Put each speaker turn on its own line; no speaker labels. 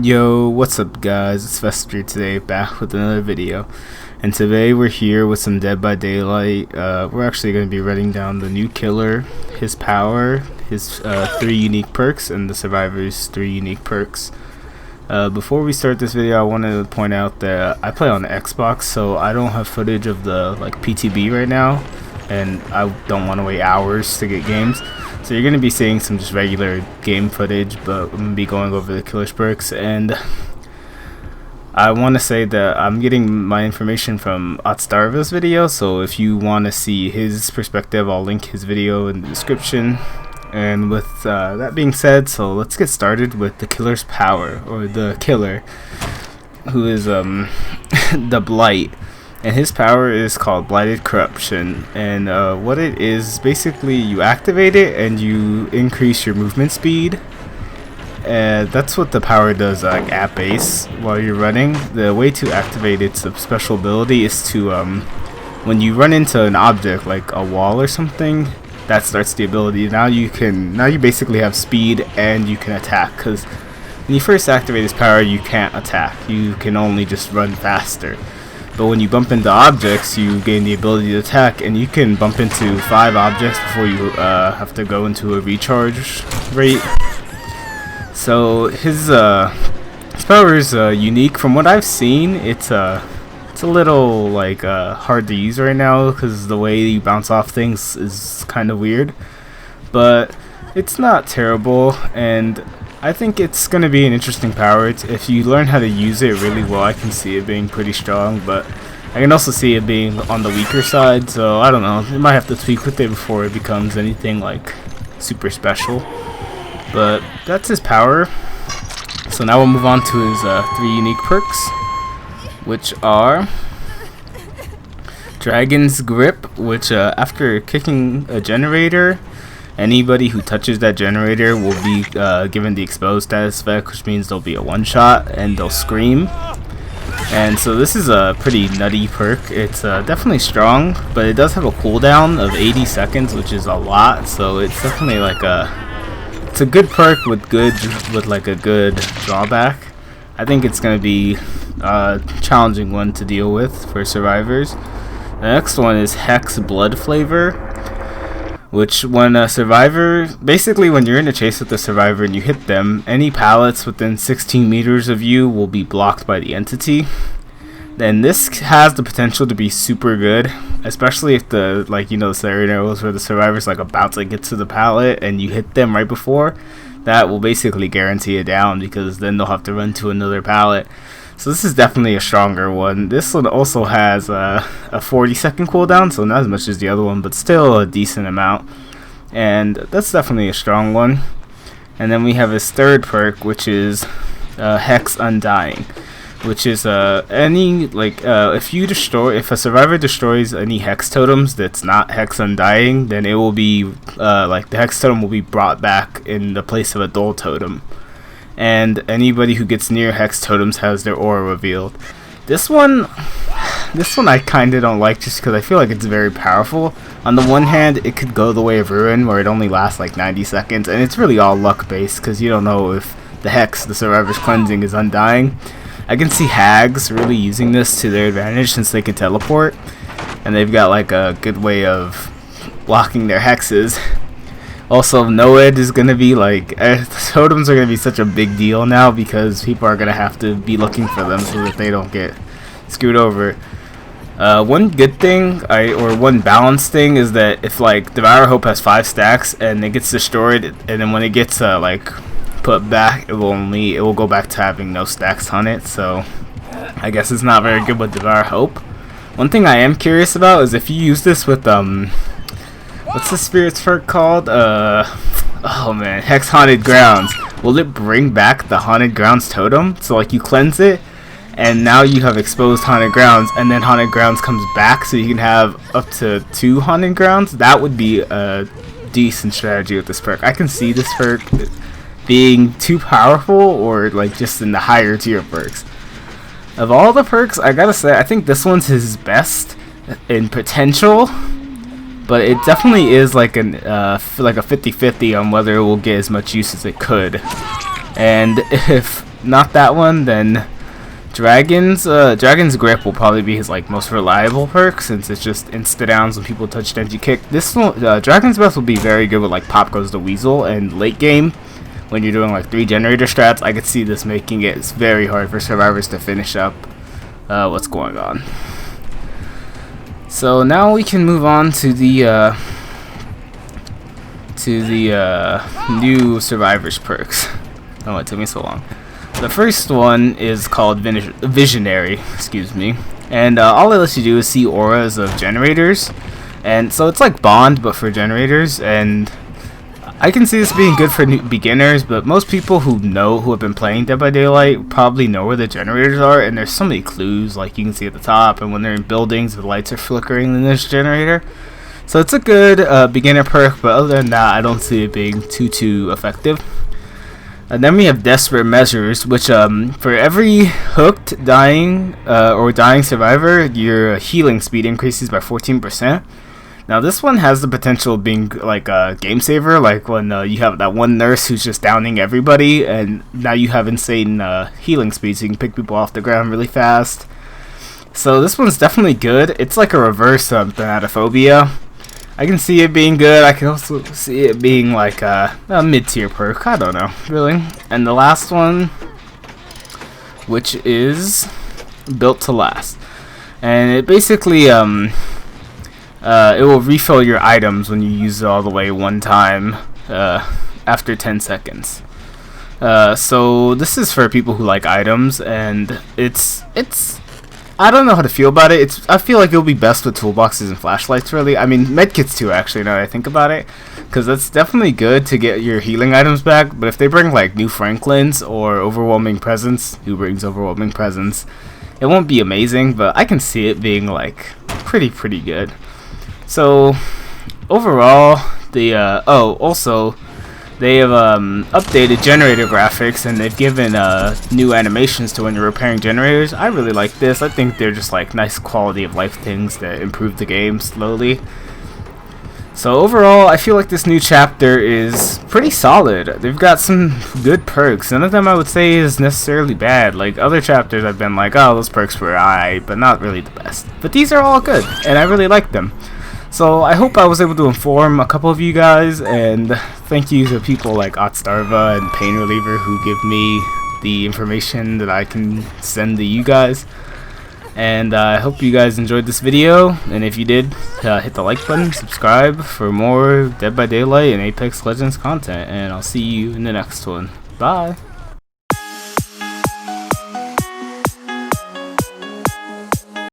Yo, what's up guys, it's Fester today, back with another video. And today we're here with some Dead by Daylight. We're actually going to be running down the new killer, his power, his 3 unique perks, and the survivor's 3 unique perks. Before we start this video, I wanted to point out that I play on the Xbox, so I don't have footage of the PTB right now, and I don't want to wait hours to get games. So you're going to be seeing some just regular game footage, but I'm going to be going over the killer's perks. And I want to say that I'm getting my information from Otstarva's video, so if you want to see his perspective, I'll link his video in the description. And with that being said, so let's get started with the killer's power, or the killer, who is the Blight. And his power is called Blight Corruption, and what it is, basically you activate it and you increase your movement speed. That's what the power does, at base while you're running. The way to activate its special ability is to when you run into an object like a wall or something, that starts the ability. Now you basically have speed and you can attack, because when you first activate this power you can't attack, you can only just run faster. But when you bump into objects, you gain the ability to attack, and you can bump into 5 objects before you have to go into a recharge rate. So his power is unique. From what I've seen, it's a little hard to use right now because the way you bounce off things is kind of weird. But it's not terrible, and I think it's going to be an interesting power. If you learn how to use it really well, I can see it being pretty strong, but I can also see it being on the weaker side, so I don't know. You might have to tweak with it before it becomes anything super special. But that's his power. So now we'll move on to his 3 unique perks, which are Dragon's Grip, which after kicking a generator, anybody who touches that generator will be given the exposed status effect, which means they'll be a one-shot and they'll scream. And so this is a pretty nutty perk. It's definitely strong, but it does have a cooldown of 80 seconds, which is a lot. So it's definitely it's a good perk with a good drawback. I think it's going to be a challenging one to deal with for survivors. The next one is Hex Blood flavor, which when a survivor, basically when you're in a chase with the survivor and you hit them, any pallets within 16 meters of you will be blocked by the entity. Then this has the potential to be super good, especially if the scenarios where the survivor's about to get to the pallet and you hit them right before. That will basically guarantee a down, because then they'll have to run to another pallet. So this is definitely a stronger one. This one also has a 40-second cooldown, so not as much as the other one, but still a decent amount. And that's definitely a strong one. And then we have his 3rd perk, which is Hex Undying, which is if a survivor destroys any hex totems that's not Hex Undying, then it will be the hex totem will be brought back in the place of a dull totem. And anybody who gets near hex totems has their aura revealed. This one I kind of don't like, just because I feel like it's very powerful. On the one hand, it could go the way of Ruin, where it only lasts 90 seconds, and it's really all luck based, because you don't know if the hex, the survivor's cleansing, is undying. I can see hags really using this to their advantage, since they can teleport, and they've got a good way of blocking their hexes. Also, Noed is going to be totems are going to be such a big deal now, because people are going to have to be looking for them so that they don't get screwed over. One good thing, or one balanced thing, is that if Devour Hope has 5 stacks and it gets destroyed, and then when it gets put back, it will go back to having no stacks on it. So I guess it's not very good with Devour Hope. One thing I am curious about is if you use this with what's the spirit's perk called? Oh man, Hex Haunted Grounds. Will it bring back the Haunted Grounds totem? So you cleanse it, and now you have exposed Haunted Grounds, and then Haunted Grounds comes back, so you can have up to 2 Haunted Grounds. That would be a decent strategy with this perk. I can see this perk being too powerful, or just in the higher tier perks. Of all the perks, I gotta say, I think this one's his best in potential. But it definitely is a 50-50 on whether it will get as much use as it could. And if not that one, then Dragon's Grip will probably be his like most reliable perk, since it's just insta downs when people touch Denji Kick. This one, Dragon's Breath will be very good with like Pop Goes the Weasel, and late game when you're doing like 3 generator strats, I could see this making it very hard for survivors to finish up what's going on. So now we can move on to the new survivors perks. Oh, it took me so long. The first one is called Visionary, excuse me, and all it lets you do is see auras of generators, and so it's like Bond but for generators. And I can see this being good for new beginners, but most people who have been playing Dead by Daylight probably know where the generators are, and there's so many clues, like you can see at the top, and when they're in buildings the lights are flickering, then there's a generator. So it's a good beginner perk, but other than that I don't see it being too effective. And then we have Desperate Measures, which for every hooked, dying, or dying survivor, your healing speed increases by 14%. Now this one has the potential of being like a game saver, like when you have that one nurse who's just downing everybody, and now you have insane healing speed, so you can pick people off the ground really fast. So this one's definitely good. It's like a reverse Thanatophobia. I can see it being good. I can also see it being like a mid-tier perk. I don't know, really. And the last one, which is Built to Last, and it basically it will refill your items when you use it all the way one time after 10 seconds. So this is for people who like items, and it's I don't know how to feel about it. I feel like it'll be best with toolboxes and flashlights, really. I mean, medkits too, actually, now that I think about it, because that's definitely good to get your healing items back. But if they bring like new Franklins or Overwhelming Presence, who brings Overwhelming Presence, it won't be amazing, but I can see it being like pretty good. So overall, also they have updated generator graphics, and they've given new animations to when you're repairing generators. I really like this. I think they're just like nice quality of life things that improve the game slowly. So overall, I feel like this new chapter is pretty solid. They've got some good perks. None of them I would say is necessarily bad. Like other chapters I've been like, oh, those perks were alright, but not really the best. But these are all good, and I really like them. So I hope I was able to inform a couple of you guys, and thank you to people like Otstarva and Pain Reliever who give me the information that I can send to you guys. And I hope you guys enjoyed this video, and if you did, hit the like button, subscribe for more Dead by Daylight and Apex Legends content, and I'll see you in the next one. Bye!